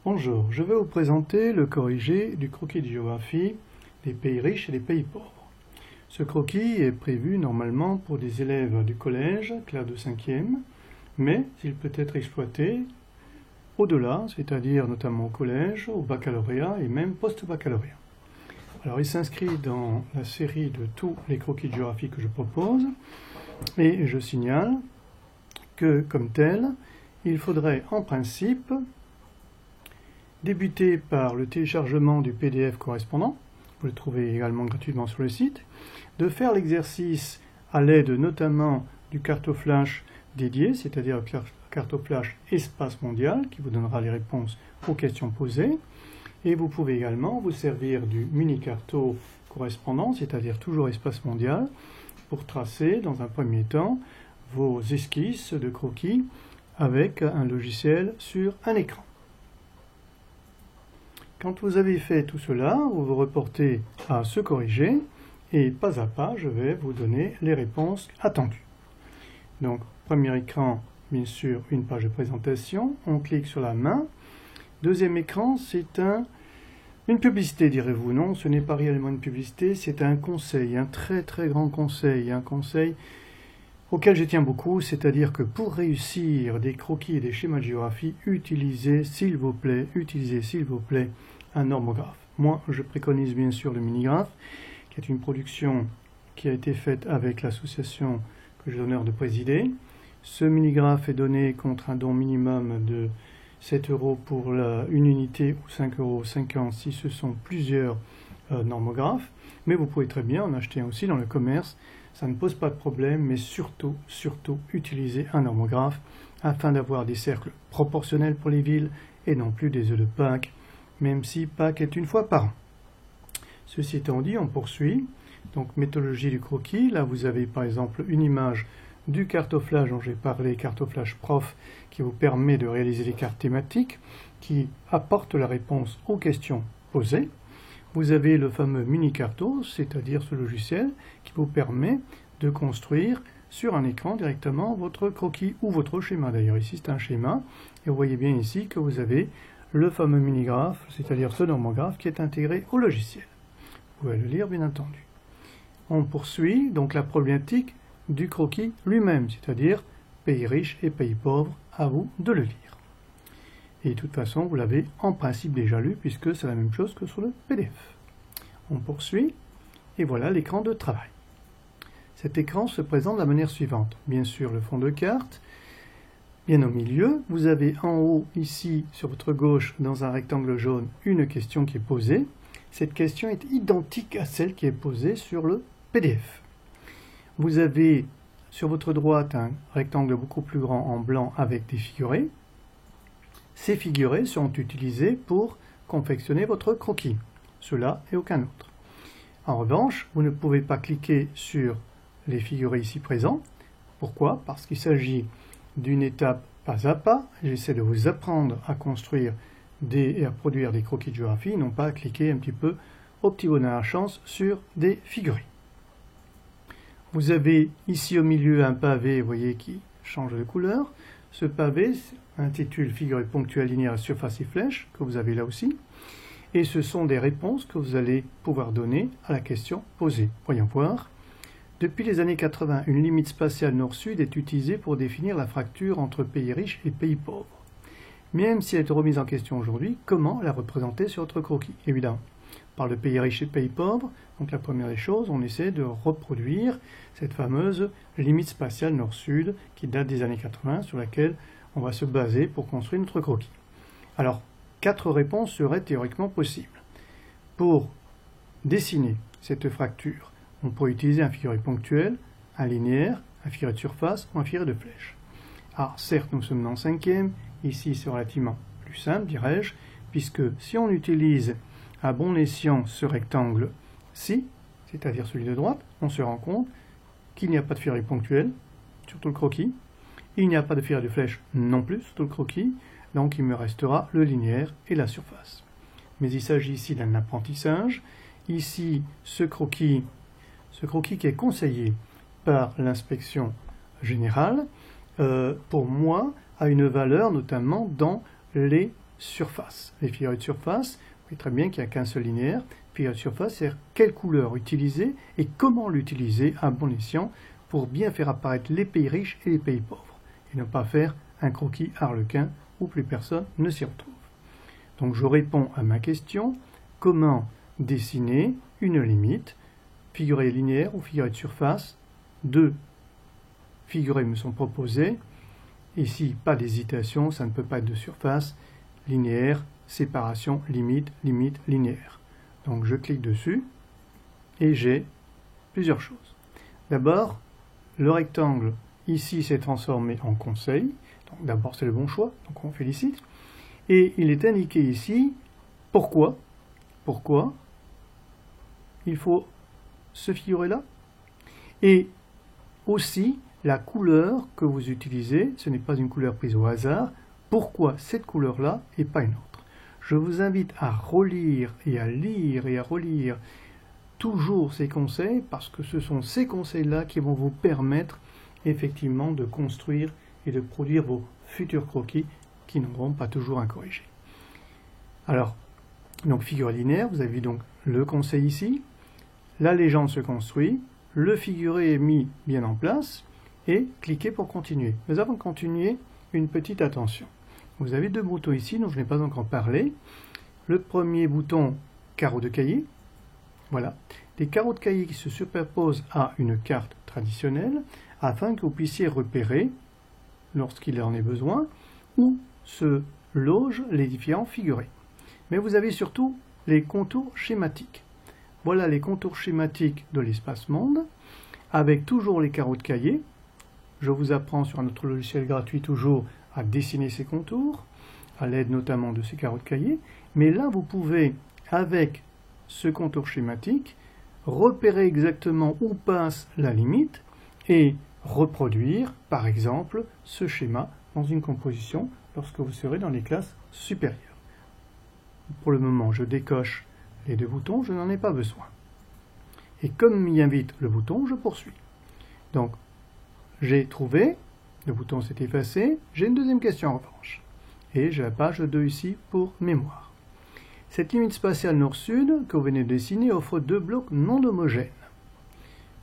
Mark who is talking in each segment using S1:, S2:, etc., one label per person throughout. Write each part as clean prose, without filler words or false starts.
S1: Bonjour, je vais vous présenter le corrigé du croquis de géographie des pays riches et des pays pauvres. Ce croquis est prévu normalement pour des élèves du collège, classe de 5e, mais il peut être exploité au-delà, c'est-à-dire notamment au collège, au baccalauréat et même post-baccalauréat. Alors il s'inscrit dans la série de tous les croquis de géographie que je propose, et je signale que, comme tel, il faudrait en principe débuter par le téléchargement du PDF correspondant, vous le trouvez également gratuitement sur le site, de faire l'exercice à l'aide notamment du cartoflash dédié, c'est-à-dire le cartoflash espace mondial, qui vous donnera les réponses aux questions posées, et vous pouvez également vous servir du mini-carto correspondant, c'est-à-dire toujours espace mondial, pour tracer dans un premier temps vos esquisses de croquis avec un logiciel sur un écran. Quand vous avez fait tout cela, vous vous reportez à ce corrigé et pas à pas, je vais vous donner les réponses attendues. Donc, premier écran, bien sûr, une page de présentation. On clique sur la main. Deuxième écran, c'est une publicité, direz-vous. Non, ce n'est pas réellement une publicité, c'est un conseil, un très très grand conseil, un conseil auquel je tiens beaucoup, c'est-à-dire que pour réussir des croquis et des schémas de géographie, utilisez s'il vous plaît un normographe. Moi, je préconise bien sûr le minigraphe, qui est une production qui a été faite avec l'association que j'ai l'honneur de présider. Ce minigraphe est donné contre un don minimum de 7 € pour une unité ou 5,50 € si ce sont plusieurs normographes. Mais vous pouvez très bien en acheter un aussi dans le commerce. Ça ne pose pas de problème, mais surtout, utilisez un normographe afin d'avoir des cercles proportionnels pour les villes et non plus des œufs de Pâques, même si Pâques est une fois par an. Ceci étant dit, on poursuit. Donc, méthodologie du croquis. Là, vous avez par exemple une image du cartoflage dont j'ai parlé, cartoflage prof, qui vous permet de réaliser des cartes thématiques, qui apporte la réponse aux questions posées. Vous avez le fameux mini-carto, c'est-à-dire ce logiciel qui vous permet de construire sur un écran directement votre croquis ou votre schéma. D'ailleurs, ici, c'est un schéma. Et vous voyez bien ici que vous avez le fameux minigraphe, c'est-à-dire ce normographe qui est intégré au logiciel. Vous pouvez le lire, bien entendu. On poursuit donc la problématique du croquis lui-même, c'est-à-dire pays riches et pays pauvres, à vous de le lire. Et de toute façon, vous l'avez en principe déjà lu, puisque c'est la même chose que sur le PDF. On poursuit, et voilà l'écran de travail. Cet écran se présente de la manière suivante. Bien sûr, le fond de carte. Bien au milieu, vous avez en haut, ici, sur votre gauche, dans un rectangle jaune, une question qui est posée. Cette question est identique à celle qui est posée sur le PDF. Vous avez sur votre droite un rectangle beaucoup plus grand en blanc avec des figurés. Ces figurés seront utilisés pour confectionner votre croquis. Cela et aucun autre. En revanche, vous ne pouvez pas cliquer sur les figurés ici présents. Pourquoi? Parce qu'il s'agit d'une étape pas à pas. J'essaie de vous apprendre à construire et à produire des croquis de géographie, non pas à cliquer un petit peu au petit bonheur à la chance sur des figurés. Vous avez ici au milieu un pavé, vous voyez, qui change de couleur. Ce pavé intitule figuré ponctuel, linéaire, surface et flèche, que vous avez là aussi. Et ce sont des réponses que vous allez pouvoir donner à la question posée. Voyons voir. Depuis les années 80, une limite spatiale nord-sud est utilisée pour définir la fracture entre pays riches et pays pauvres. Même si elle est remise en question aujourd'hui, comment la représenter sur votre croquis? Évidemment, par le pays riche et pays pauvres. Donc la première des choses, on essaie de reproduire cette fameuse limite spatiale nord-sud qui date des années 80, sur laquelle on va se baser pour construire notre croquis. Alors, 4 réponses seraient théoriquement possibles. Pour dessiner cette fracture, on peut utiliser un figuré ponctuel, un linéaire, un figuré de surface ou un figuré de flèche. Alors, certes, nous sommes en 5e, ici c'est relativement plus simple, dirais-je, puisque si on utilise à bon escient ce rectangle-ci, c'est-à-dire celui de droite, on se rend compte qu'il n'y a pas de figuré ponctuel sur tout le croquis, il n'y a pas de figuré de flèche non plus sur tout le croquis, donc il me restera le linéaire et la surface. Mais il s'agit ici d'un apprentissage. Ici, ce croquis qui est conseillé par l'inspection générale, pour moi, a une valeur notamment dans les surface. Les figurés de surface, vous voyez très bien qu'il n'y a qu'un seul linéaire. Figuré de surface, c'est quelle couleur utiliser et comment l'utiliser à bon escient pour bien faire apparaître les pays riches et les pays pauvres, et ne pas faire un croquis harlequin où plus personne ne s'y retrouve. Donc je réponds à ma question, comment dessiner une limite, figuré linéaire ou figuré de surface. Deux figurés me sont proposés. Ici, pas d'hésitation, ça ne peut pas être de surface. Linéaire, séparation, limite, limite, linéaire. Donc je clique dessus et j'ai plusieurs choses. D'abord, le rectangle ici s'est transformé en conseil. Donc d'abord c'est le bon choix, donc on félicite. Et il est indiqué ici pourquoi il faut ce figurer-là. Et aussi la couleur que vous utilisez, ce n'est pas une couleur prise au hasard. Pourquoi cette couleur-là et pas une autre? Je vous invite à relire et à lire et à relire toujours ces conseils parce que ce sont ces conseils-là qui vont vous permettre effectivement de construire et de produire vos futurs croquis qui n'auront pas toujours à corriger. Alors, donc figure linéaire, vous avez donc le conseil ici, la légende se construit, le figuré est mis bien en place et cliquez pour continuer. Mais avant de continuer, une petite attention. Vous avez deux boutons ici dont je n'ai pas encore parlé. Le premier bouton, carreau de cahier. Voilà, des carreaux de cahier qui se superposent à une carte traditionnelle afin que vous puissiez repérer, lorsqu'il en est besoin, où se logent les différents figurés. Mais vous avez surtout les contours schématiques. Voilà les contours schématiques de l'espace monde, avec toujours les carreaux de cahier. Je vous apprends sur un autre logiciel gratuit toujours à dessiner ces contours, à l'aide notamment de ces carreaux de cahier. Mais là, vous pouvez, avec ce contour schématique, repérer exactement où passe la limite et reproduire, par exemple, ce schéma dans une composition lorsque vous serez dans les classes supérieures. Pour le moment, je décoche les deux boutons, je n'en ai pas besoin. Et comme m'y invite le bouton, je poursuis. Donc, j'ai trouvé, le bouton s'est effacé, j'ai une deuxième question en revanche. Et j'ai la page 2 ici pour mémoire. Cette limite spatiale nord-sud que vous venez de dessiner offre deux blocs non homogènes.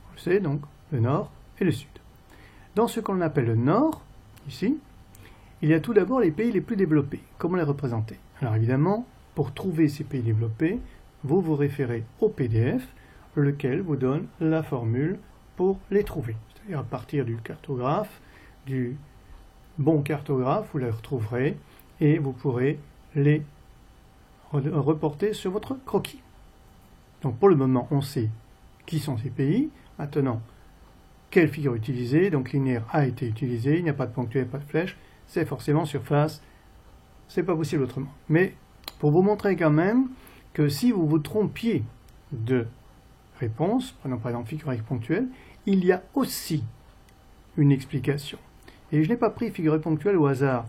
S1: Vous le savez donc, le nord et le sud. Dans ce qu'on appelle le nord, ici, il y a tout d'abord les pays les plus développés. Comment les représenter? Alors évidemment, pour trouver ces pays développés, vous vous référez au PDF, lequel vous donne la formule pour les trouver. C'est-à-dire à partir du cartographe, du bon cartographe, vous les retrouverez et vous pourrez les reporter sur votre croquis. Donc pour le moment, on sait qui sont ces pays. Maintenant, quelle figure utiliser? Donc linéaire a été utilisé, il n'y a pas de ponctuel, pas de flèche, c'est forcément surface, c'est pas possible autrement. Mais pour vous montrer quand même que si vous vous trompiez de réponse, prenons par exemple figure avec ponctuel, il y a aussi une explication. Et je n'ai pas pris figure ponctuelle au hasard,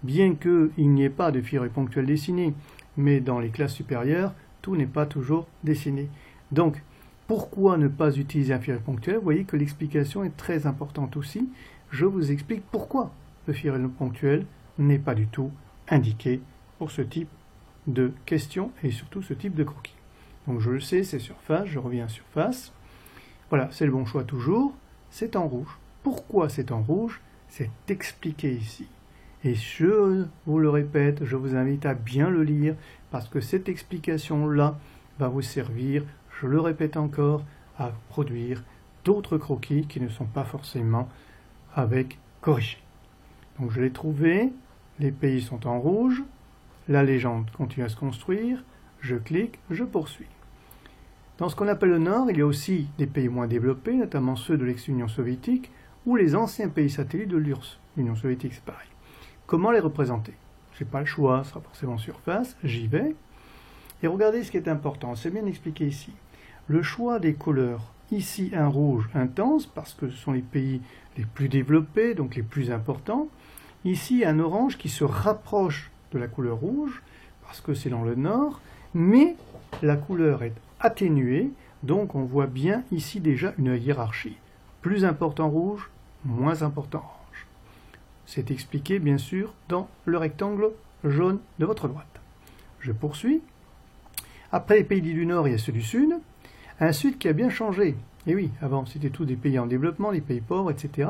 S1: bien qu'il n'y ait pas de figure ponctuelle dessinée, mais dans les classes supérieures, tout n'est pas toujours dessiné. Donc, pourquoi ne pas utiliser un figuré ponctuel? Vous voyez que l'explication est très importante aussi. Je vous explique pourquoi le figuré ponctuel n'est pas du tout indiqué pour ce type de questions et surtout ce type de croquis. Donc je le sais, c'est surface, je reviens à surface. Voilà, c'est le bon choix toujours. C'est en rouge. Pourquoi c'est en rouge? C'est expliqué ici. Et je vous le répète, je vous invite à bien le lire parce que cette explication-là va vous servir, je le répète encore, à produire d'autres croquis qui ne sont pas forcément avec corrigé. Donc je l'ai trouvé, les pays sont en rouge, la légende continue à se construire, je clique, je poursuis. Dans ce qu'on appelle le Nord, il y a aussi des pays moins développés, notamment ceux de l'ex-Union soviétique, ou les anciens pays satellites de l'URSS. L'Union soviétique, c'est pareil. Comment les représenter? Je n'ai pas le choix, ce sera forcément surface, j'y vais. Et regardez ce qui est important, c'est bien expliqué ici. Le choix des couleurs, ici un rouge intense, parce que ce sont les pays les plus développés, donc les plus importants. Ici un orange qui se rapproche de la couleur rouge, parce que c'est dans le nord, mais la couleur est atténuée, donc on voit bien ici déjà une hiérarchie. Plus important rouge, moins important orange. C'est expliqué bien sûr dans le rectangle jaune de votre droite. Je poursuis. Après les pays dits du Nord, il y a ceux du Sud. Un Sud qui a bien changé. Et oui, avant, c'était tous des pays en développement, les pays pauvres, etc.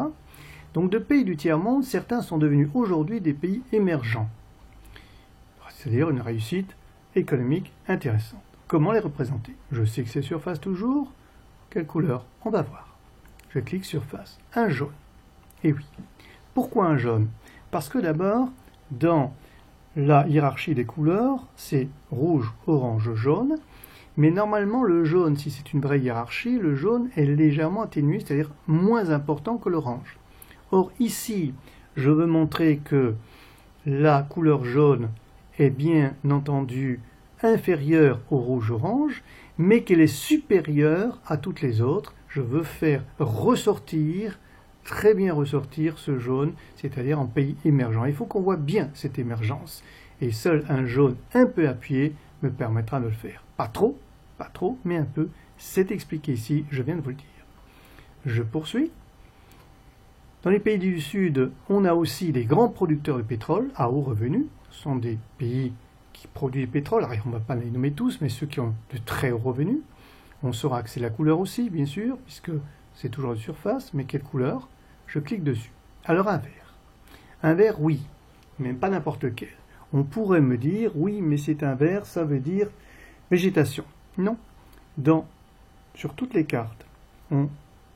S1: Donc de pays du tiers-monde, certains sont devenus aujourd'hui des pays émergents. C'est-à-dire une réussite économique intéressante. Comment les représenter? Je sais que c'est surface toujours. Quelle couleur? On va voir. Je clique surface. Un jaune. Et oui. Pourquoi un jaune? Parce que d'abord, dans la hiérarchie des couleurs, c'est rouge, orange, jaune. Mais normalement, le jaune, si c'est une vraie hiérarchie, le jaune est légèrement atténué, c'est-à-dire moins important que l'orange. Or, ici, je veux montrer que la couleur jaune est bien entendu inférieure au rouge-orange, mais qu'elle est supérieure à toutes les autres. Je veux faire ressortir, très bien ressortir ce jaune, c'est-à-dire en pays émergent. Il faut qu'on voit bien cette émergence. Et seul un jaune un peu appuyé me permettra de le faire. Pas trop, mais un peu. C'est expliqué ici, je viens de vous le dire. Je poursuis. Dans les pays du Sud, on a aussi des grands producteurs de pétrole à haut revenu. Ce sont des pays qui produisent du pétrole. Alors, on ne va pas les nommer tous, mais ceux qui ont de très hauts revenus. On saura que c'est la couleur aussi, bien sûr, puisque c'est toujours de surface. Mais quelle couleur? Je clique dessus. Alors, un vert. Un vert, oui, mais pas n'importe lequel. On pourrait me dire, oui, mais c'est un vert, ça veut dire végétation. Non. Sur toutes les cartes, on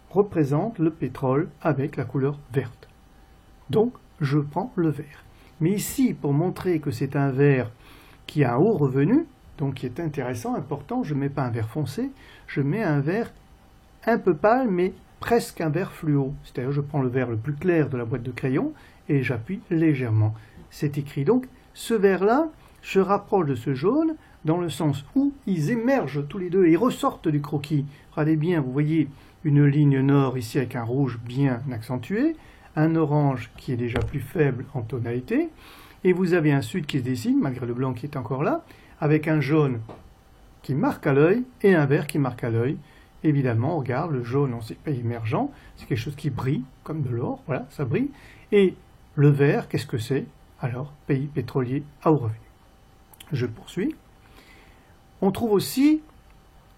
S1: représente le pétrole avec la couleur verte. Donc, je prends le vert. Mais ici, pour montrer que c'est un vert qui a un haut revenu, donc qui est intéressant, important, je ne mets pas un vert foncé, je mets un vert un peu pâle, mais presque un vert fluo. C'est-à-dire, je prends le vert le plus clair de la boîte de crayon et j'appuie légèrement. C'est écrit. Donc, ce vert-là se rapproche de ce jaune dans le sens où ils émergent tous les deux et ressortent du croquis. Regardez bien, vous voyez une ligne nord ici avec un rouge bien accentué, un orange qui est déjà plus faible en tonalité, et vous avez un sud qui se dessine, malgré le blanc qui est encore là, avec un jaune qui marque à l'œil et un vert qui marque à l'œil. Évidemment, on regarde, le jaune, on sait pas émergent, c'est quelque chose qui brille, comme de l'or, voilà, ça brille. Et le vert, qu'est-ce que c'est? Alors, pays pétrolier à haut revenu. Je poursuis. On trouve aussi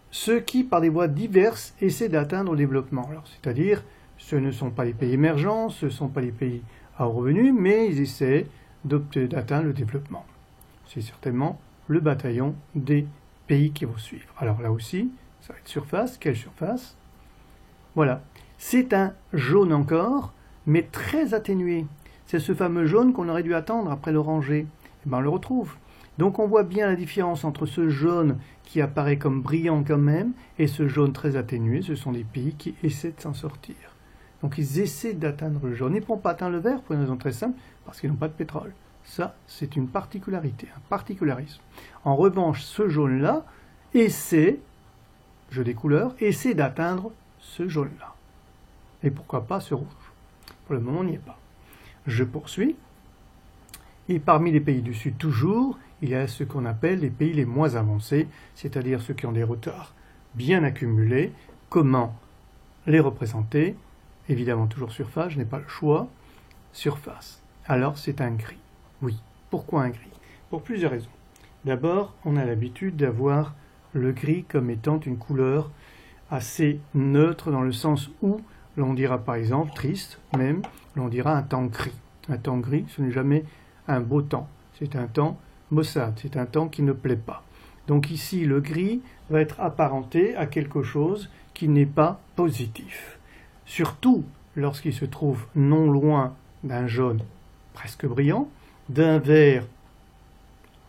S1: ceux qui, par des voies diverses, essaient d'atteindre le développement. Alors, c'est-à-dire, ce ne sont pas les pays émergents, ce ne sont pas les pays à haut revenu, mais ils essaient d'atteindre le développement. C'est certainement le bataillon des pays qui vont suivre. Alors là aussi, ça va être surface. Quelle surface? Voilà. C'est un jaune encore, mais très atténué. C'est ce fameux jaune qu'on aurait dû attendre après l'orangé. Eh bien, on le retrouve. Donc on voit bien la différence entre ce jaune qui apparaît comme brillant quand même et ce jaune très atténué. Ce sont des pays qui essaient de s'en sortir. Donc ils essaient d'atteindre le jaune. Ils ne pourront pas atteindre le vert pour une raison très simple, parce qu'ils n'ont pas de pétrole. Ça, c'est une particularité, un particularisme. En revanche, ce jaune-là essaie, jeu des couleurs, essaie d'atteindre ce jaune-là. Et pourquoi pas ce rouge? Pour le moment, on n'y est pas. Je poursuis. Et parmi les pays du Sud, toujours, il y a ce qu'on appelle les pays les moins avancés, c'est-à-dire ceux qui ont des retards bien accumulés. Comment les représenter? Évidemment, toujours surface, je n'ai pas le choix. Surface. Alors, c'est un gris. Oui. Pourquoi un gris? Pour plusieurs raisons. D'abord, on a l'habitude d'avoir le gris comme étant une couleur assez neutre dans le sens où l'on dira par exemple, triste même, l'on dira un temps gris. Un temps gris, ce n'est jamais un beau temps. C'est un temps maussade, c'est un temps qui ne plaît pas. Donc ici, le gris va être apparenté à quelque chose qui n'est pas positif. Surtout lorsqu'il se trouve non loin d'un jaune presque brillant, d'un vert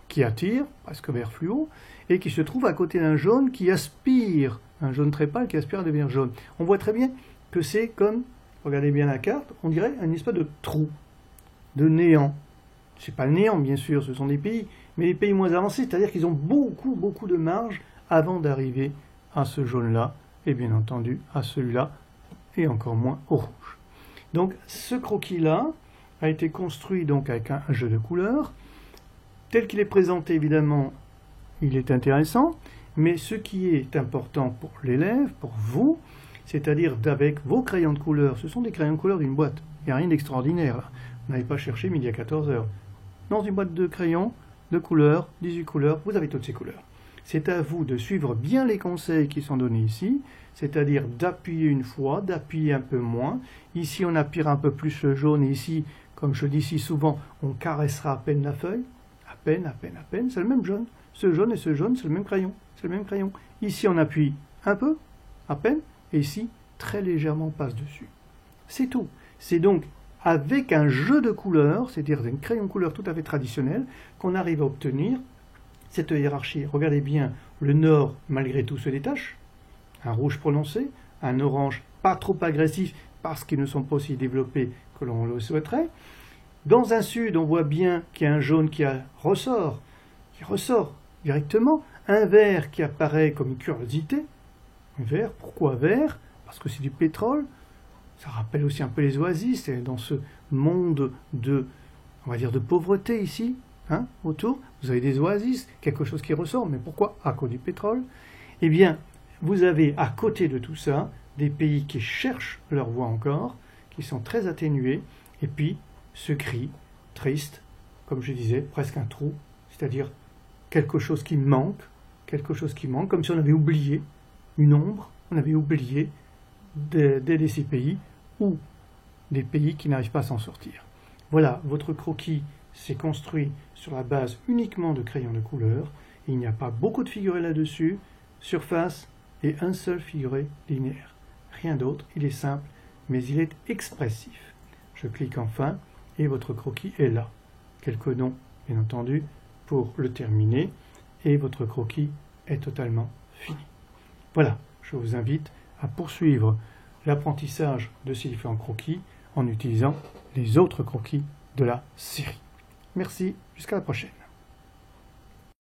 S1: qui attire, presque vert fluo, et qui se trouve à côté d'un jaune qui aspire, un jaune très pâle qui aspire à devenir jaune. On voit très bien que c'est comme, regardez bien la carte, on dirait un espèce de trou, de néant. C'est pas le néant, bien sûr, ce sont des pays, mais les pays moins avancés, c'est-à-dire qu'ils ont beaucoup de marge avant d'arriver à ce jaune-là, et bien entendu à celui-là, et encore moins au rouge. Donc ce croquis-là a été construit donc avec un jeu de couleurs. Tel qu'il est présenté, évidemment, il est intéressant, mais ce qui est important pour l'élève, pour vous, c'est-à-dire d'avec vos crayons de couleur, ce sont des crayons de couleur d'une boîte, il n'y a rien d'extraordinaire là. Vous n'allez pas chercher midi à 14h. dans une boîte de crayons, de couleurs, 18 couleurs, vous avez toutes ces couleurs. C'est à vous de suivre bien les conseils qui sont donnés ici, c'est-à-dire d'appuyer une fois, d'appuyer un peu moins. Ici, on appuiera un peu plus le jaune, et ici, comme je dis si souvent, on caressera à peine la feuille. À peine, à peine, à peine, c'est le même jaune. Ce jaune et ce jaune, c'est le même crayon. C'est le même crayon. Ici, on appuie un peu, à peine, et ici, très légèrement, on passe dessus. C'est tout. C'est donc avec un jeu de couleurs, c'est-à-dire un crayon couleur tout à fait traditionnel, qu'on arrive à obtenir cette hiérarchie. Regardez bien, le nord, malgré tout, se détache. Un rouge prononcé, un orange pas trop agressif, parce qu'ils ne sont pas aussi développés que l'on le souhaiterait. Dans un sud, on voit bien qu'il y a un jaune qui ressort directement. Un vert qui apparaît comme une curiosité. Un vert, pourquoi vert? Parce que c'est du pétrole. Ça rappelle aussi un peu les oasis, c'est dans ce monde de, on va dire, de pauvreté ici, hein, autour. Vous avez des oasis, quelque chose qui ressort, mais pourquoi? À cause du pétrole. Eh bien, vous avez à côté de tout ça des pays qui cherchent leur voie encore, qui sont très atténués, et puis ce cri triste, comme je disais, presque un trou, c'est-à-dire quelque chose qui manque, comme si on avait oublié une ombre, on avait oublié d'aider ces pays, ou des pays qui n'arrivent pas à s'en sortir. Voilà, votre croquis s'est construit sur la base uniquement de crayons de couleur. Il n'y a pas beaucoup de figurés là-dessus, surface et un seul figuré linéaire. Rien d'autre, il est simple, mais il est expressif. Je clique en fin et votre croquis est là. Quelques noms, bien entendu, pour le terminer, et votre croquis est totalement fini. Voilà, je vous invite à poursuivre l'apprentissage de ces différents croquis en utilisant les autres croquis de la série. Merci, jusqu'à la prochaine.